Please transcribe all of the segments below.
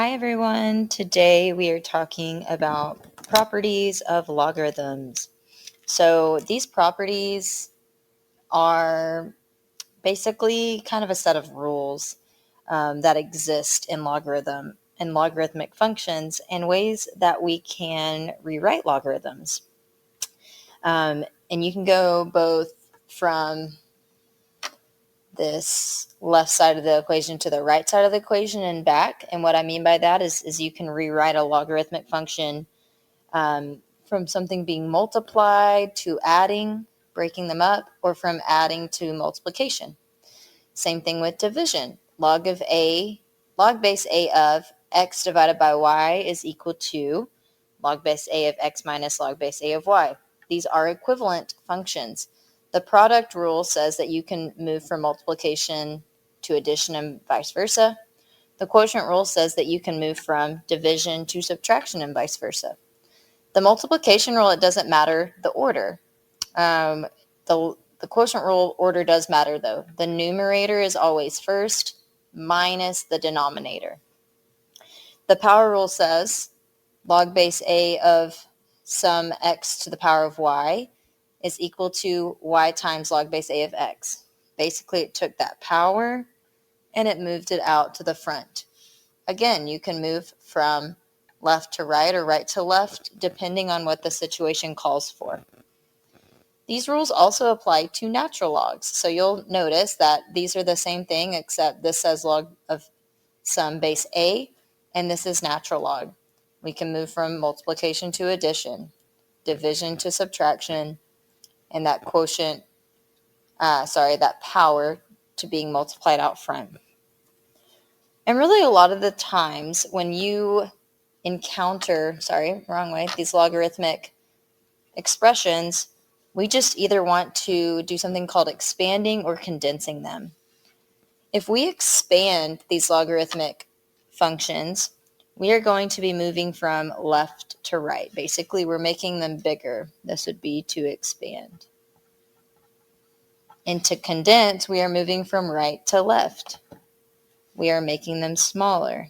Hi everyone, today we are talking about properties of logarithms. So these properties are basically kind of a set of rules that exist in logarithmic functions and ways that we can rewrite logarithms. And you can go both from this left side of the equation to the right side of the equation and back. And what I mean by that is you can rewrite a logarithmic function from something being multiplied to adding, breaking them up, or from adding to multiplication. Same thing with division. Log base a of x divided by y is equal to log base a of x minus log base a of y. These are equivalent functions. The product rule says that you can move from multiplication to addition and vice versa. The quotient rule says that you can move from division to subtraction and vice versa. The multiplication rule, it doesn't matter the order. The quotient rule order does matter though. The numerator is always first minus the denominator. The power rule says log base a of sum x to the power of y is equal to y times log base a of x. Basically, it took that power and it moved it out to the front. Again, you can move from left to right or right to left depending on what the situation calls for. These rules also apply to natural logs. So you'll notice that these are the same thing except this says log of sum base a and this is natural log. We can move from multiplication to addition, division to subtraction, and that that power to being multiplied out front. And really a lot of the times when you encounter, these logarithmic expressions, we just either want to do something called expanding or condensing them. If we expand these logarithmic functions, we are going to be moving from left to right. Basically, we're making them bigger. This would be to expand. And to condense, we are moving from right to left. We are making them smaller.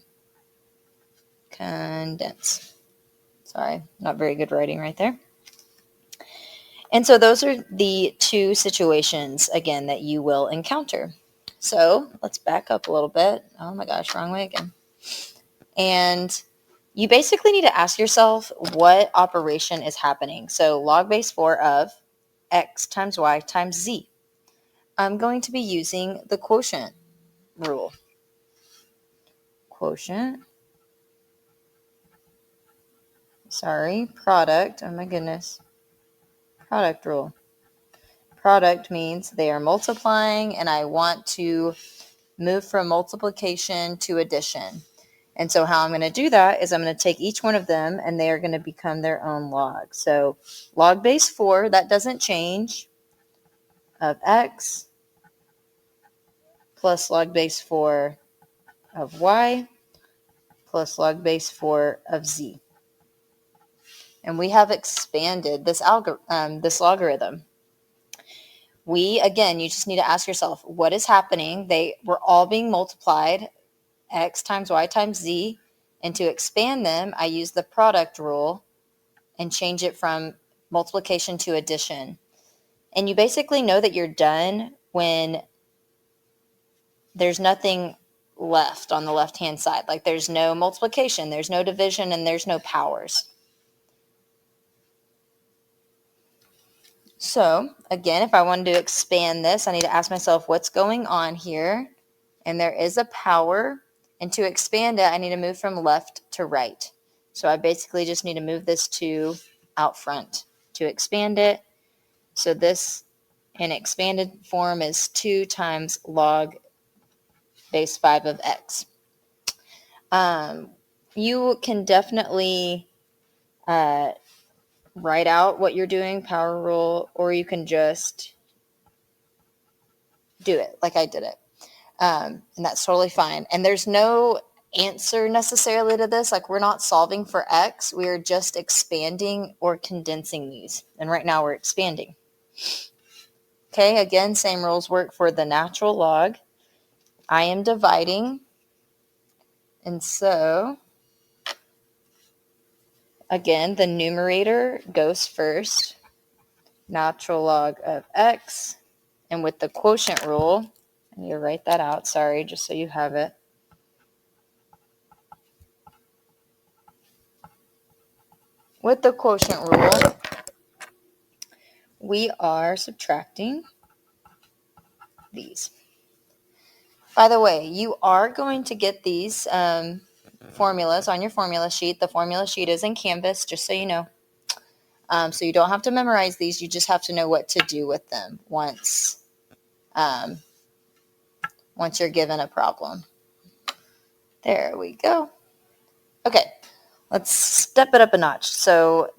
Condense. Sorry, not very good writing right there. And so those are the two situations, again, that you will encounter. So let's back up a little bit. Oh my gosh, wrong way again. And you basically need to ask yourself what operation is happening. So log base 4 of x times y times z. I'm going to be using the quotient rule. Product. Oh my goodness. Product rule. Product means they are multiplying and I want to move from multiplication to addition. And so how I'm going to do that is I'm going to take each one of them and they are going to become their own log. So log base 4, that doesn't change, of x plus log base 4 of y plus log base 4 of z. And we have expanded this logarithm. You just need to ask yourself, what is happening? They were all being multiplied, x times y times z, and to expand them, I use the product rule and change it from multiplication to addition. And you basically know that you're done when there's nothing left on the left-hand side. Like there's no multiplication, there's no division, and there's no powers. So again, if I wanted to expand this, I need to ask myself what's going on here. And there is a power. And to expand it, I need to move from left to right. So I basically just need to move this 2 out front to expand it. So this in expanded form is 2 times log base 5 of x. You can definitely write out what you're doing, power rule, or you can just do it like I did it. And that's totally fine. And there's no answer necessarily to this. Like we're not solving for x. We are just expanding or condensing these. And right now we're expanding. Okay, again, same rules work for the natural log. I am dividing And so, again, the numerator goes first, natural log of x. And with the quotient rule, I need to write that out, sorry, just so you have it. With the quotient rule, we are subtracting these. By the way, you are going to get these formulas on your formula sheet. The formula sheet is in Canvas, just so you know. So you don't have to memorize these. You just have to know what to do with them once you're given a problem. There we go. Okay, let's step it up a notch. So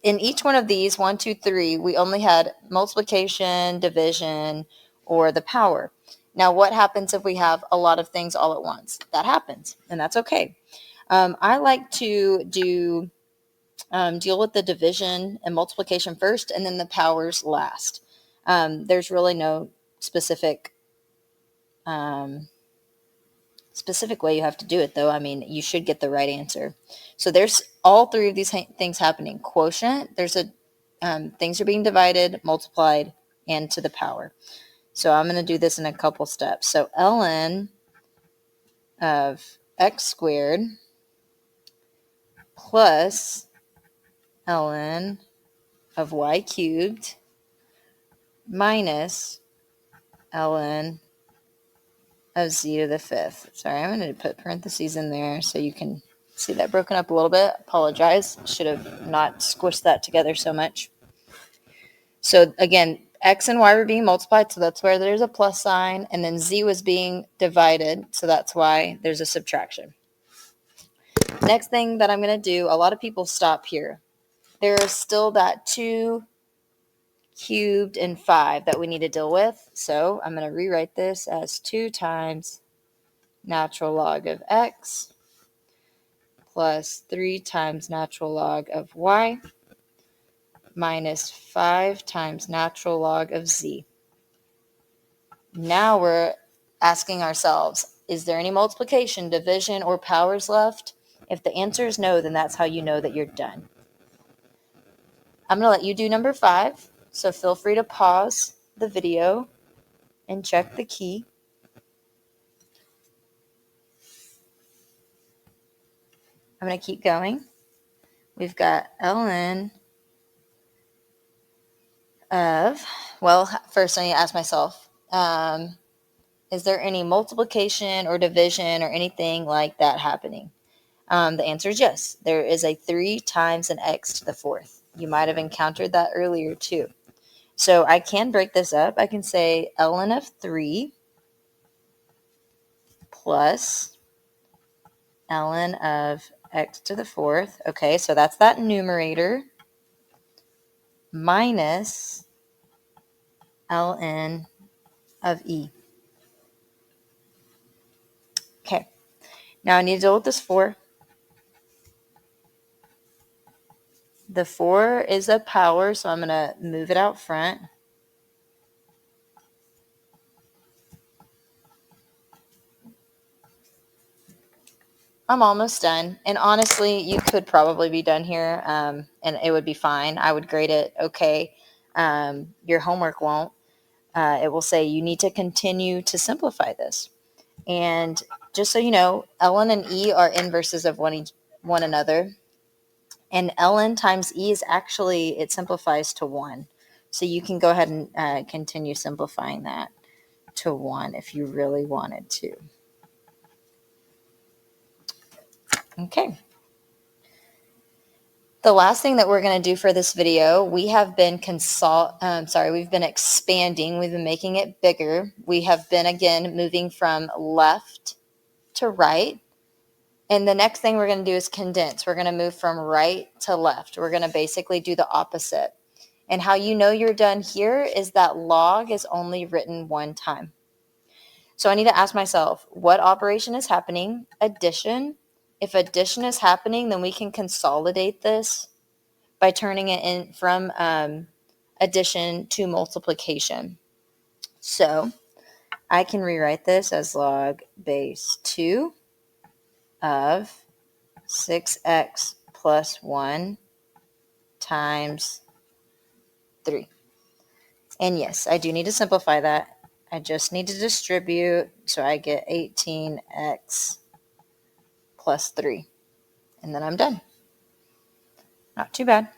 in each one of these, 1, 2, 3, we only had multiplication, division, or the power. Now, what happens if we have a lot of things all at once? That happens, and that's okay. I like to deal with the division and multiplication first, and then the powers last. There's really no specific way you have to do it, though. I mean, you should get the right answer. So there's all three of these things happening. Quotient, there's things are being divided, multiplied, and to the power. So I'm going to do this in a couple steps. So ln of x squared plus ln of y cubed minus ln of z to the fifth. Sorry, I'm going to put parentheses in there so you can see that broken up a little bit. Apologize. Should have not squished that together so much. So again, x and y were being multiplied, so that's where there's a plus sign, and then z was being divided, so that's why there's a subtraction. Next thing that I'm going to do, a lot of people stop here. There is still that 2 cubed and 5 that we need to deal with, so I'm going to rewrite this as 2 times natural log of x plus 3 times natural log of y minus 5 times natural log of z. Now we're asking ourselves, is there any multiplication, division, or powers left? If the answer is no, then that's how you know that you're done. I'm going to let you do number 5, so feel free to pause the video and check the key. I'm going to keep going. We've got ln of, well, first I need to ask myself, is there any multiplication or division or anything like that happening? The answer is yes. There is a 3 times an x to the fourth. You might have encountered that earlier too. So I can break this up. I can say ln of 3 plus ln of x to the fourth. Okay, so that's that numerator minus ln of e. Okay, now I need to deal with this 4. The 4 is a power, so I'm going to move it out front. I'm almost done. And honestly, you could probably be done here, and it would be fine. I would grade it okay. Your homework won't. It will say you need to continue to simplify this. And just so you know, ln and e are inverses of one another. And ln times e is actually, it simplifies to 1. So you can go ahead and continue simplifying that to 1 if you really wanted to. Okay. The last thing that we're going to do for this video, we have been we've been expanding. We've been making it bigger. We have been, again, moving from left to right. And the next thing we're going to do is condense. We're going to move from right to left. We're going to basically do the opposite. And how you know you're done here is that log is only written one time. So I need to ask myself, what operation is happening? Addition. If addition is happening, then we can consolidate this by turning it in from addition to multiplication. So I can rewrite this as log base 2 of 6x plus 1 times 3. And yes, I do need to simplify that. I just need to distribute, so I get 18x plus 3. And then I'm done. Not too bad.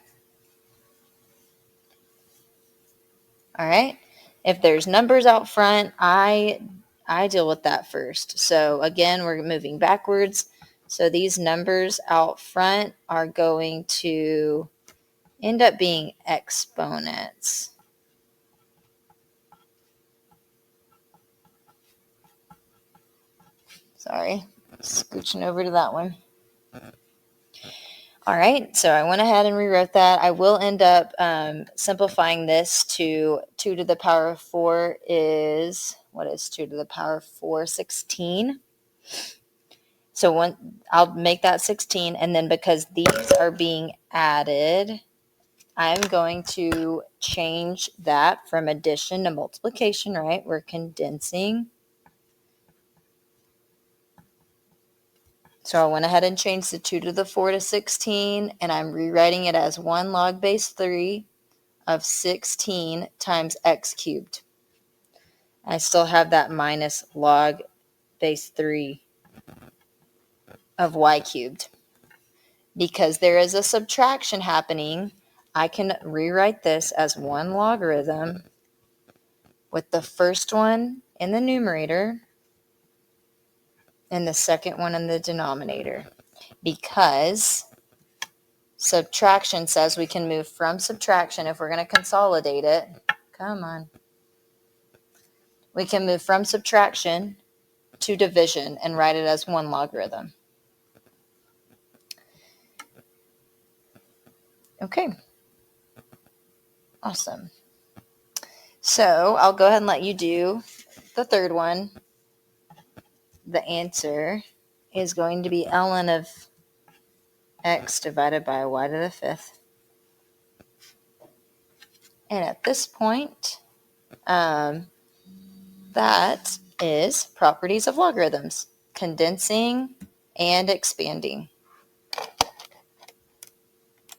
All right. If there's numbers out front, I deal with that first. So again, we're moving backwards. So these numbers out front are going to end up being exponents. Sorry, scooching over to that one. All right, so I went ahead and rewrote that. I will end up simplifying this to 2 to the power of 4 is, what is 2 to the power of 4? 16. So I'll make that 16, and then because these are being added, I'm going to change that from addition to multiplication, right? We're condensing. So I went ahead and changed the 2 to the 4 to 16, and I'm rewriting it as 1 log base 3 of 16 times x cubed. I still have that minus log base 3 of y cubed. Because there is a subtraction happening, I can rewrite this as 1 logarithm with the first one in the numerator and the second one in the denominator. Because subtraction says we can move from subtraction, if we're going to consolidate it, come on, we can move from subtraction to division and write it as 1 logarithm. Okay, awesome. So I'll go ahead and let you do the third one. The answer is going to be ln of x divided by y to the 5th. And at this point, that is properties of logarithms, condensing and expanding.